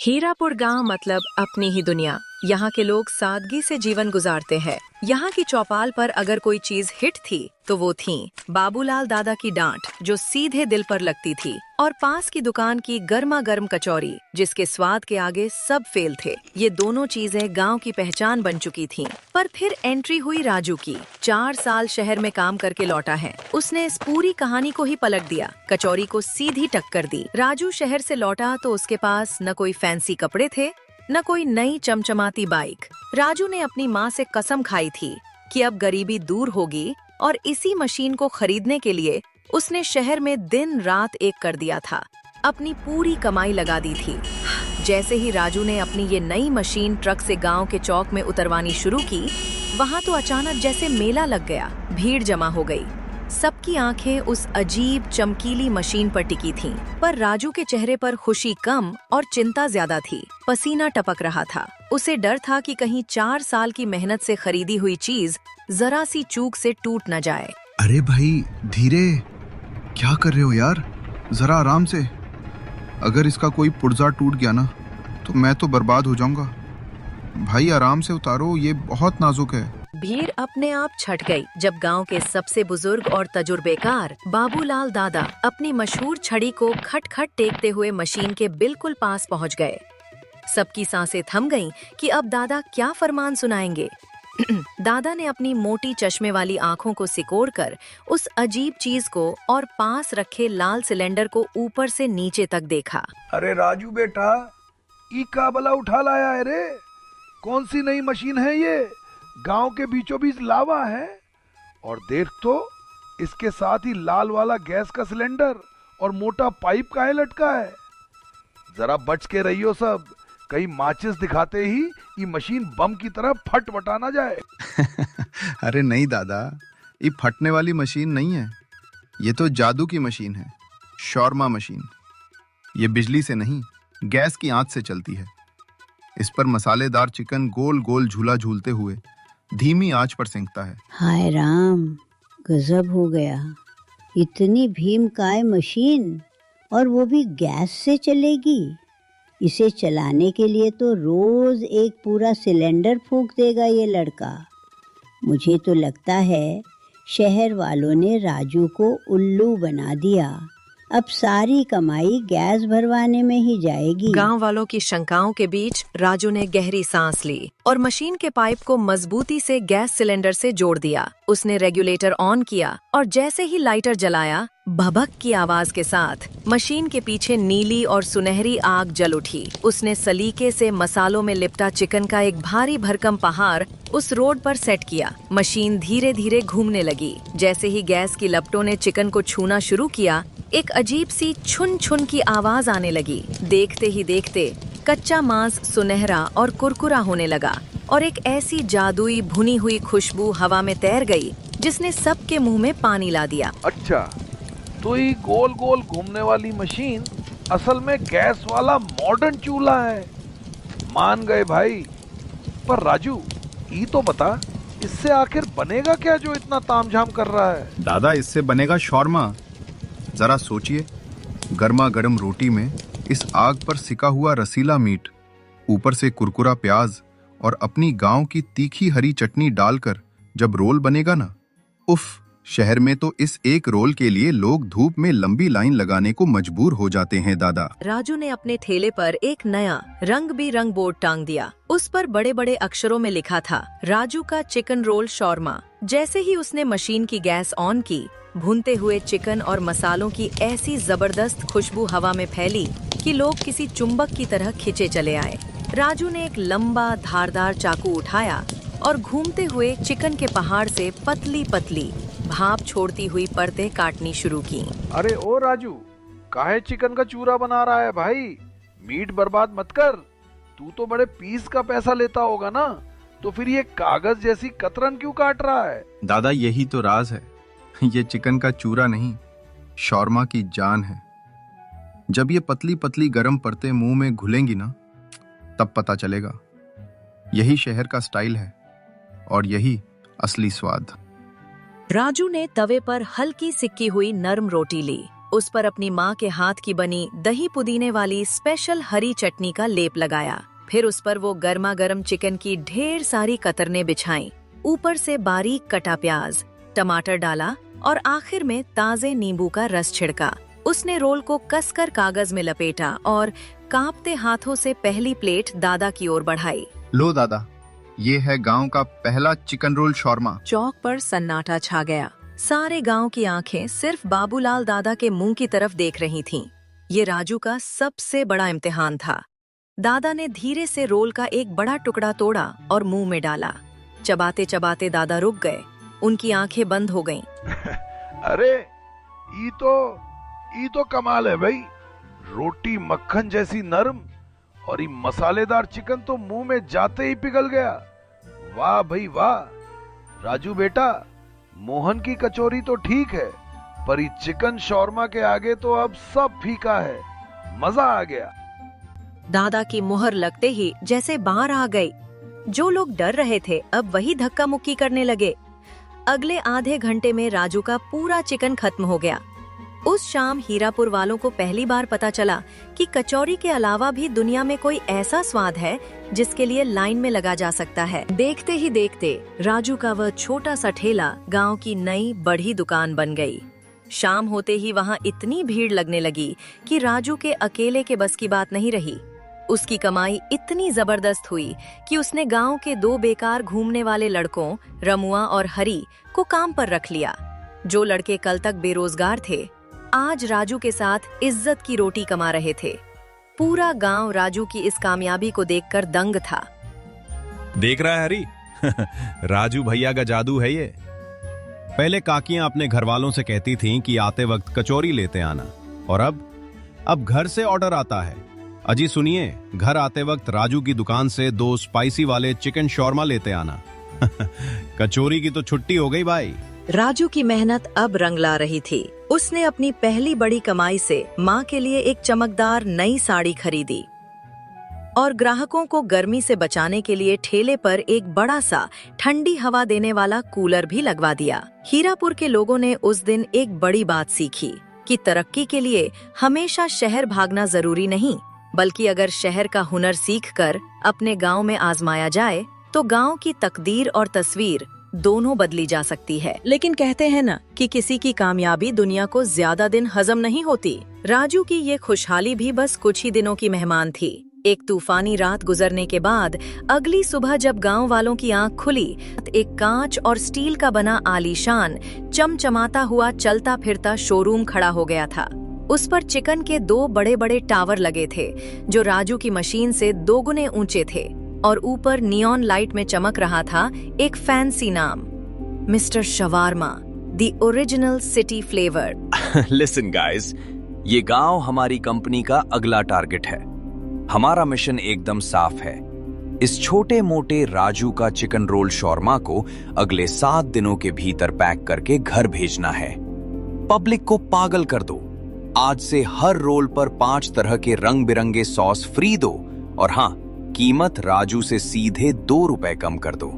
हीरापुर गांव मतलब अपनी ही दुनिया। यहाँ के लोग सादगी से जीवन गुजारते हैं। यहाँ की चौपाल पर अगर कोई चीज हिट थी तो वो थी बाबूलाल दादा की डांट जो सीधे दिल पर लगती थी, और पास की दुकान की गर्मा गर्म कचौरी जिसके स्वाद के आगे सब फेल थे। ये दोनों चीजें गांव की पहचान बन चुकी थीं। पर फिर एंट्री हुई राजू की। 4 साल शहर में काम करके लौटा है। उसने इस पूरी कहानी को ही पलट दिया, कचौरी को सीधी टक्कर दी। राजू शहर से लौटा तो उसके पास न कोई फैंसी कपड़े थे, न कोई नई चमचमाती बाइक। राजू ने अपनी माँ से कसम खाई थी कि अब गरीबी दूर होगी, और इसी मशीन को खरीदने के लिए उसने शहर में दिन रात एक कर दिया था। अपनी पूरी कमाई लगा दी थी। जैसे ही राजू ने अपनी ये नई मशीन ट्रक से गांव के चौक में उतरवानी शुरू की, वहां तो अचानक जैसे मेला लग गया। भीड़ जमा हो गई। सबकी आंखें उस अजीब चमकीली मशीन पर टिकी थीं। पर राजू के चेहरे पर खुशी कम और चिंता ज्यादा थी। पसीना टपक रहा था। उसे डर था कि कहीं 4 साल की मेहनत से खरीदी हुई चीज जरा सी चूक से टूट न जाए। अरे भाई धीरे, क्या कर रहे हो यार? जरा आराम से। अगर इसका कोई पुर्जा टूट गया ना तो मैं तो बर्बाद हो जाऊंगा। भाई आराम से उतारो, ये बहुत नाजुक है। भीड़ अपने आप छट गई जब गांव के सबसे बुजुर्ग और तजुर्बेकार बाबूलाल दादा अपनी मशहूर छड़ी को खट-खट टेकते हुए मशीन के बिल्कुल पास पहुंच गए। सबकी सांसें थम गईं कि अब दादा क्या फरमान सुनाएंगे। दादा ने अपनी मोटी चश्मे वाली आंखों को सिकोड़कर उस अजीब चीज को और पास रखे लाल सिलेंडर को ऊपर से नीचे तक देखा। अरे राजू बेटा, ई का बला उठा लाया है रे? कौन सी नई मशीन है ये? गांव के बीचों बीच लावा है। और देख तो, इसके साथ ही लाल वाला गैस का सिलेंडर और मोटा पाइप काहे लटका है। जरा बच के रहियो सब, कहीं माचिस दिखाते ही ये मशीन बम की तरह फट बटा ना जाए। अरे नहीं दादा, ये फटने वाली मशीन नहीं है। ये तो जादू की मशीन है, शॉर्मा मशीन। ये बिजली से नहीं, गैस की आंच से चलती है। इस पर मसालेदार चिकन गोल गोल झूला झूलते हुए धीमी आंच पर सेंकता है। हाय राम, गजब हो गया। इतनी भीमकाय मशीन, और वो भी गैस से चलेगी। इसे चलाने के लिए तो रोज एक पूरा सिलेंडर फूंक देगा ये लड़का। मुझे तो लगता है शहर वालों ने राजू को उल्लू बना दिया। अब सारी कमाई गैस भरवाने में ही जाएगी। गांव वालों की शंकाओं के बीच राजू ने गहरी सांस ली और मशीन के पाइप को मजबूती से गैस सिलेंडर से जोड़ दिया। उसने रेगुलेटर ऑन किया और जैसे ही लाइटर जलाया, भभक की आवाज के साथ मशीन के पीछे नीली और सुनहरी आग जल उठी। उसने सलीके से मसालों में लिपटा चिकन का एक भारी भरकम पहाड़ उस रोड पर सेट किया। मशीन धीरे धीरे घूमने लगी। जैसे ही गैस की लपटों ने चिकन को छूना शुरू किया, एक अजीब सी छुन छुन की आवाज आने लगी। देखते ही देखते कच्चा मांस सुनहरा और कुरकुरा होने लगा, और एक ऐसी जादुई भुनी हुई खुशबू हवा में तैर गई जिसने सबके मुंह में पानी ला दिया। अच्छा, तो ये गोल गोल घूमने वाली मशीन असल में गैस वाला मॉडर्न चूल्हा है। मान गए भाई। पर राजू, ये तो बता, इससे आखिर बनेगा क्या जो इतना तामझाम कर रहा है? दादा, इससे बनेगा शॉर्मा। जरा सोचिए, गर्मा गर्म रोटी में इस आग पर सिका हुआ रसीला मीट, ऊपर से कुरकुरा प्याज और अपनी गांव की तीखी हरी चटनी डालकर जब रोल बनेगा ना, उफ! शहर में तो इस एक रोल के लिए लोग धूप में लंबी लाइन लगाने को मजबूर हो जाते हैं दादा। राजू ने अपने ठेले पर एक नया रंग बिरंग बोर्ड टांग दिया। उस पर बड़े बड़े अक्षरों में लिखा था, राजू का चिकन रोल शॉर्मा। जैसे ही उसने मशीन की गैस ऑन की, भूनते हुए चिकन और मसालों की ऐसी जबरदस्त खुशबू हवा में फैली कि लोग किसी चुंबक की तरह खिंचे चले आए। राजू ने एक लंबा धारदार चाकू उठाया और घूमते हुए चिकन के पहाड़ से पतली पतली भाप छोड़ती हुई परतें काटनी शुरू की। अरे ओ राजू, काहे चिकन का चूरा बना रहा है भाई? मीट बर्बाद मत कर। तू तो बड़े पीस का पैसा लेता होगा ना, तो फिर ये कागज जैसी कतरन क्यों काट रहा है? दादा, यही तो राज है। ये चिकन का चूरा नहीं, शॉर्मा की जान है। जब ये पतली पतली गरम परतें मुंह में घुलेंगी ना, तब पता चलेगा। यही शहर का स्टाइल है और यही असली स्वाद। राजू ने तवे पर हल्की सिक्की हुई नरम रोटी ली, उस पर अपनी माँ के हाथ की बनी दही पुदीने वाली स्पेशल हरी चटनी का लेप लगाया। फिर उस पर वो गर्मा गर्म चिकन की ढेर सारी कतरने बिछाई, ऊपर से बारीक कटा प्याज, टमाटर डाला और आखिर में ताजे नींबू का रस छिड़का। उसने रोल को कसकर कागज में लपेटा और कांपते हाथों से पहली प्लेट दादा की ओर बढ़ाई। लो दादा, ये है गांव का पहला चिकन रोल शॉर्मा। चौक पर सन्नाटा छा गया। सारे गांव की आंखें सिर्फ बाबूलाल दादा के मुंह की तरफ देख रही थीं। ये राजू का सबसे बड़ा इम्तिहान था। दादा ने धीरे से रोल का एक बड़ा टुकड़ा तोड़ा और मुंह में डाला। चबाते चबाते दादा रुक गए, उनकी आंखें बंद हो गईं। अरे ई तो कमाल है भाई। रोटी मक्खन जैसी नरम और ये मसालेदार चिकन तो मुंह में जाते ही पिघल गया। वाह भाई वाह। राजू बेटा, मोहन की कचौरी तो ठीक है, पर ये चिकन शॉर्मा के आगे तो अब सब फीका है। मजा आ गया। दादा की मुहर लगते ही जैसे बाहर आ गई। जो लोग डर रहे थे अब वही धक्का मुक्की करने लगे। अगले आधे घंटे में राजू का पूरा चिकन खत्म हो गया। उस शाम हीरापुर वालों को पहली बार पता चला कि कचौरी के अलावा भी दुनिया में कोई ऐसा स्वाद है जिसके लिए लाइन में लगा जा सकता है। देखते ही देखते राजू का वह छोटा सा ठेला गांव की नई बड़ी दुकान बन गई। शाम होते ही वहां इतनी भीड़ लगने लगी कि राजू के अकेले के बस की बात नहीं रही। उसकी कमाई इतनी जबरदस्त हुई कि उसने गांव के 2 बेकार घूमने वाले लड़कों रमुआ और हरी को काम पर रख लिया। जो लड़के कल तक बेरोजगार थे, आज राजू के साथ इज्जत की रोटी कमा रहे थे। पूरा गांव राजू की इस कामयाबी को देखकर दंग था। देख रहा है हरी, राजू भैया का जादू है ये। पहले काकियां अपने घर वालों से कहती थीं कि आते वक्त कचौरी लेते आना, और अब घर से ऑर्डर आता है। अजी सुनिए, घर आते वक्त राजू की दुकान से 2 स्पाइसी वाले चिकन शॉर्मा लेते आना। कचौरी की तो छुट्टी हो गई भाई। राजू की मेहनत अब रंग ला रही थी। उसने अपनी पहली बड़ी कमाई से माँ के लिए एक चमकदार नई साड़ी खरीदी और ग्राहकों को गर्मी से बचाने के लिए ठेले पर एक बड़ा सा ठंडी हवा देने वाला कूलर भी लगवा दिया। हीरापुर के लोगों ने उस दिन एक बड़ी बात सीखी कि तरक्की के लिए हमेशा शहर भागना जरूरी नहीं, बल्कि अगर शहर का हुनर सीखकर अपने गांव में आजमाया जाए तो गांव की तकदीर और तस्वीर दोनों बदली जा सकती है। लेकिन कहते हैं ना कि किसी की कामयाबी दुनिया को ज्यादा दिन हजम नहीं होती। राजू की ये खुशहाली भी बस कुछ ही दिनों की मेहमान थी। एक तूफानी रात गुजरने के बाद अगली सुबह जब गांव वालों की आंख खुली, एक कांच और स्टील का बना आलीशान चमचमाता हुआ चलता फिरता शोरूम खड़ा हो गया था। उस पर चिकन के 2 बड़े बड़े टावर लगे थे जो राजू की मशीन से 2 गुने ऊंचे थे, और ऊपर नियॉन लाइट में चमक रहा था एक फैंसी नाम, mister shawarma, the original city flavour. Listen guys, ये गांव हमारी कंपनी का अगला टारगेट है। हमारा मिशन एकदम साफ है। इस छोटे मोटे राजू का चिकन रोल शॉर्मा को अगले 7 दिनों के भीतर पैक करके घर भेजना है। पब्लिक को पागल कर दो। आज से हर रोल पर 5 तरह के रंग बिरंगे सॉस फ्री दो, और हाँ, कीमत राजू से सीधे 2 रुपए कम कर दो।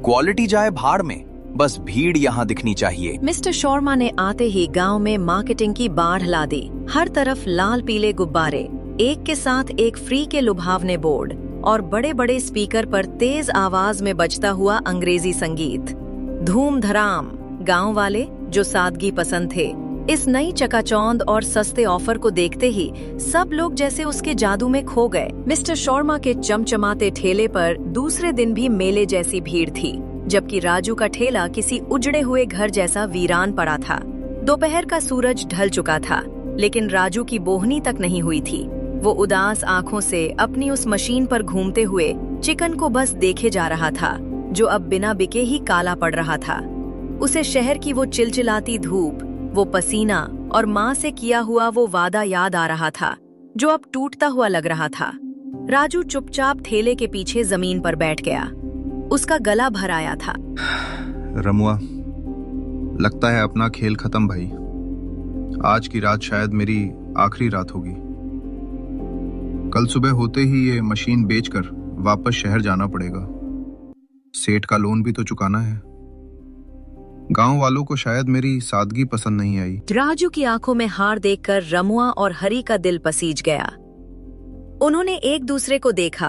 क्वालिटी जाए भाड़ में, बस भीड़ यहाँ दिखनी चाहिए। मिस्टर शर्मा ने आते ही गांव में मार्केटिंग की बाढ़ ला दी। हर तरफ लाल पीले गुब्बारे, एक के साथ एक फ्री के लुभावने बोर्ड और बड़े बड़े स्पीकर पर तेज आवाज में बजता हुआ अंग्रेजी संगीत। धूम धड़ाम। गांव वाले जो सादगी पसंद थे, इस नई चकाचौंध और सस्ते ऑफर को देखते ही सब लोग जैसे उसके जादू में खो गए। मिस्टर शर्मा के चमचमाते ठेले पर दूसरे दिन भी मेले जैसी भीड़ थी, जबकि राजू का ठेला किसी उजड़े हुए घर जैसा वीरान पड़ा था। दोपहर का सूरज ढल चुका था, लेकिन राजू की बोहनी तक नहीं हुई थी। वो उदास आंखों से अपनी उस मशीन पर घूमते हुए चिकन को बस देखे जा रहा था, जो अब बिना बिके ही काला पड़ रहा था। उसे शहर की वो चिलचिलाती धूप, वो पसीना और माँ से किया हुआ वो वादा याद आ रहा था, जो अब टूटता हुआ लग रहा था। राजू चुपचाप ठेले के पीछे जमीन पर बैठ गया। उसका गला भर आया था। रमुआ, लगता है अपना खेल खत्म भाई। आज की रात शायद मेरी आखिरी रात होगी। कल सुबह होते ही ये मशीन बेचकर वापस शहर जाना पड़ेगा। सेठ का लोन भी तो चुकाना है। गांव वालों को शायद मेरी सादगी पसंद नहीं आई। राजू की आंखों में हार देखकर रमुआ और हरी का दिल पसीज गया। उन्होंने एक दूसरे को देखा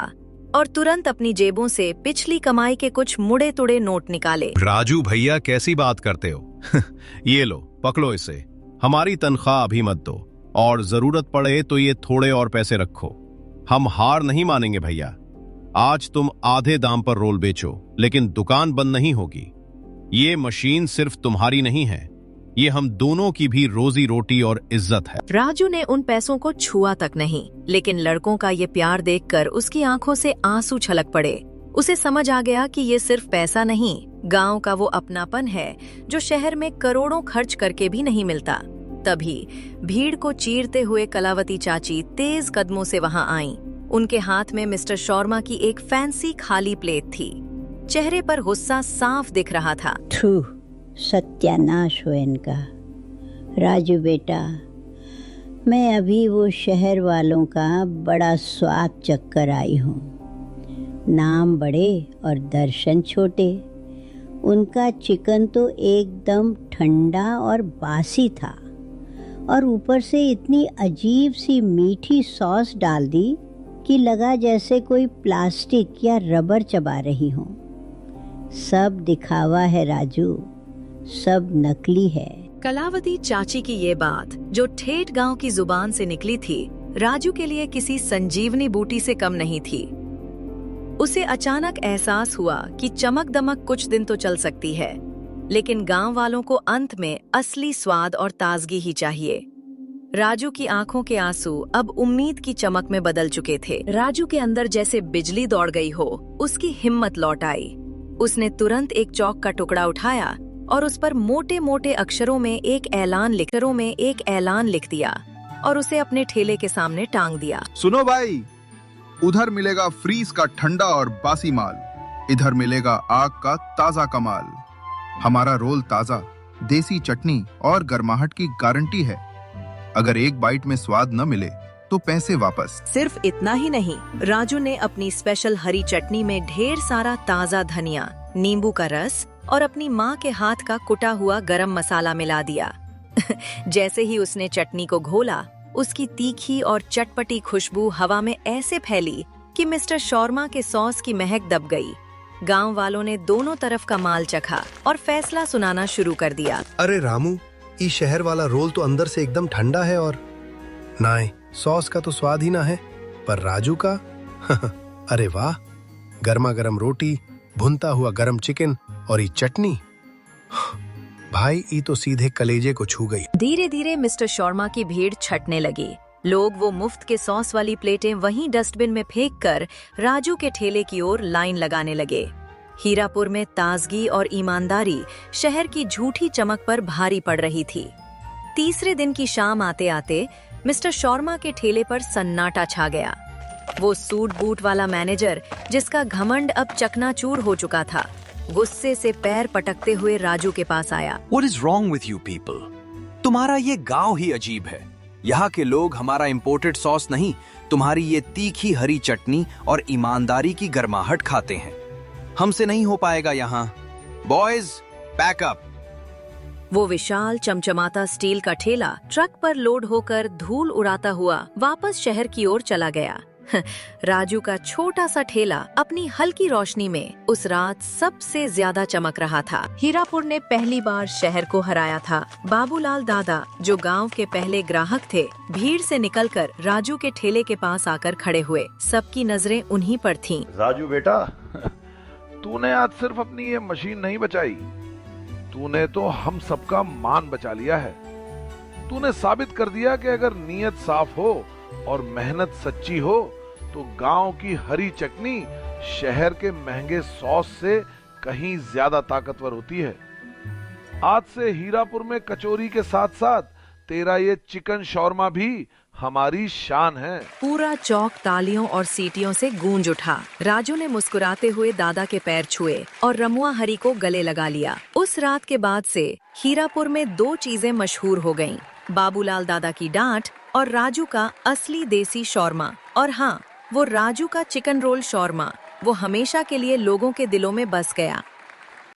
और तुरंत अपनी जेबों से पिछली कमाई के कुछ मुड़े तुड़े नोट निकाले। राजू भैया कैसी बात करते हो? ये लो, पकड़ो इसे। हमारी तनख्वाह अभी मत दो, और जरूरत पड़े तो ये थोड़े और पैसे रखो। हम हार नहीं मानेंगे भैया। आज तुम आधे दाम पर रोल बेचो, लेकिन दुकान बंद नहीं होगी। ये मशीन सिर्फ तुम्हारी नहीं है, ये हम दोनों की भी रोजी रोटी और इज्जत है। राजू ने उन पैसों को छुआ तक नहीं, लेकिन लड़कों का ये प्यार देखकर उसकी आंखों से आंसू छलक पड़े। उसे समझ आ गया कि ये सिर्फ पैसा नहीं, गांव का वो अपनापन है जो शहर में करोड़ों खर्च करके भी नहीं मिलता। तभी भीड़ को चीरते हुए कलावती चाची तेज कदमों से वहां आईं। उनके हाथ में मिस्टर शर्मा की एक फैंसी खाली प्लेट थी। चेहरे पर गुस्सा साफ दिख रहा था। थू, सत्यानाश हो इनका। राजू बेटा, मैं अभी वो शहर वालों का बड़ा स्वाद चक्कर आई हूँ। नाम बड़े और दर्शन छोटे। उनका चिकन तो एकदम ठंडा और बासी था, और ऊपर से इतनी अजीब सी मीठी सॉस डाल दी कि लगा जैसे कोई प्लास्टिक या रबर चबा रही हो। सब दिखावा है राजू, सब नकली है। कलावती चाची की ये बात जो ठेठ गांव की जुबान से निकली थी, राजू के लिए किसी संजीवनी बूटी से कम नहीं थी। उसे अचानक एहसास हुआ कि चमक दमक कुछ दिन तो चल सकती है, लेकिन गांव वालों को अंत में असली स्वाद और ताजगी ही चाहिए। राजू की आंखों के आंसू अब उम्मीद की चमक में बदल चुके थे। राजू के अंदर जैसे बिजली दौड़ गई हो, उसकी हिम्मत लौट आई। उसने तुरंत एक चौक का टुकड़ा उठाया और उस पर मोटे मोटे अक्षरों में एक ऐलान लिख दिया और उसे अपने ठेले के सामने टांग दिया। सुनो भाई, उधर मिलेगा फ्रीज का ठंडा और बासी माल, इधर मिलेगा आग का ताजा कमाल। हमारा रोल ताजा, देसी चटनी और गर्माहट की गारंटी है। अगर एक बाइट में स्वाद न मिले तो पैसे वापस। सिर्फ इतना ही नहीं, राजू ने अपनी स्पेशल हरी चटनी में ढेर सारा ताजा धनिया, नींबू का रस और अपनी माँ के हाथ का कुटा हुआ गरम मसाला मिला दिया। जैसे ही उसने चटनी को घोला, उसकी तीखी और चटपटी खुशबू हवा में ऐसे फैली कि मिस्टर शर्मा के सॉस की महक दब गई। गांव वालों ने दोनों तरफ का माल चखा और फैसला सुनाना शुरू कर दिया। अरे रामू, ये शहर वाला रोल तो अंदर से एकदम ठंडा है, और नाय सॉस का तो स्वाद ही ना है, पर राजू का अरे वाह, गर्मा गर्म रोटी, भुनता हुआ गरम चिकन और ये चटनी, भाई ये तो सीधे कलेजे को छू गई। धीरे धीरे मिस्टर शर्मा की भीड़ छटने लगी। लोग वो मुफ्त के सॉस वाली प्लेटें वहीं डस्टबिन में फेंककर राजू के ठेले की ओर लाइन लगाने लगे। हीरापुर में ताजगी और ईमानदारी शहर की झूठी चमक पर भारी पड़ रही थी। तीसरे दिन की शाम आते आते मिस्टर शर्मा के ठेले पर सन्नाटा छा गया। वो सूट बूट वाला मैनेजर, जिसका घमंड अब चकनाचूर हो चुका था, गुस्से से पैर पटकते हुए राजू के पास आया। What is wrong with you people? तुम्हारा ये गांव ही अजीब है। यहाँ के लोग हमारा इंपोर्टेड सॉस नहीं, तुम्हारी ये तीखी हरी चटनी और ईमानदारी की गर्माहट खाते हैं। हमसे नहीं हो पाएगा यहाँ। Boys, pack up. वो विशाल चमचमाता स्टील का ठेला ट्रक पर लोड होकर धूल उड़ाता हुआ वापस शहर की ओर चला गया। राजू का छोटा सा ठेला अपनी हल्की रोशनी में उस रात सबसे ज्यादा चमक रहा था। हीरापुर ने पहली बार शहर को हराया था। बाबूलाल दादा, जो गांव के पहले ग्राहक थे, भीड़ से निकलकर राजू के ठेले के पास आकर खड़े हुए। सबकी नजरें उन्हीं पर थीं। राजू बेटा, तूने आज सिर्फ अपनी ये मशीन नहीं बचाई, तूने तो हम सबका मान बचा लिया है। तूने साबित कर दिया कि अगर नीयत साफ हो और मेहनत सच्ची हो तो गांव की हरी चटनी शहर के महंगे सॉस से कहीं ज्यादा ताकतवर होती है। आज से हीरापुर में कचौरी के साथ साथ तेरा ये चिकन शौरमा भी हमारी शान है। पूरा चौक तालियों और सीटियों से गूंज उठा। राजू ने मुस्कुराते हुए दादा के पैर छुए और रमुआ हरी को गले लगा लिया। उस रात के बाद से हीरापुर में दो चीजें मशहूर हो गईं, बाबूलाल दादा की डांट और राजू का असली देसी शौरमा। और हाँ, वो राजू का चिकन रोल शौरमा, वो हमेशा के लिए लोगों के दिलों में बस गया।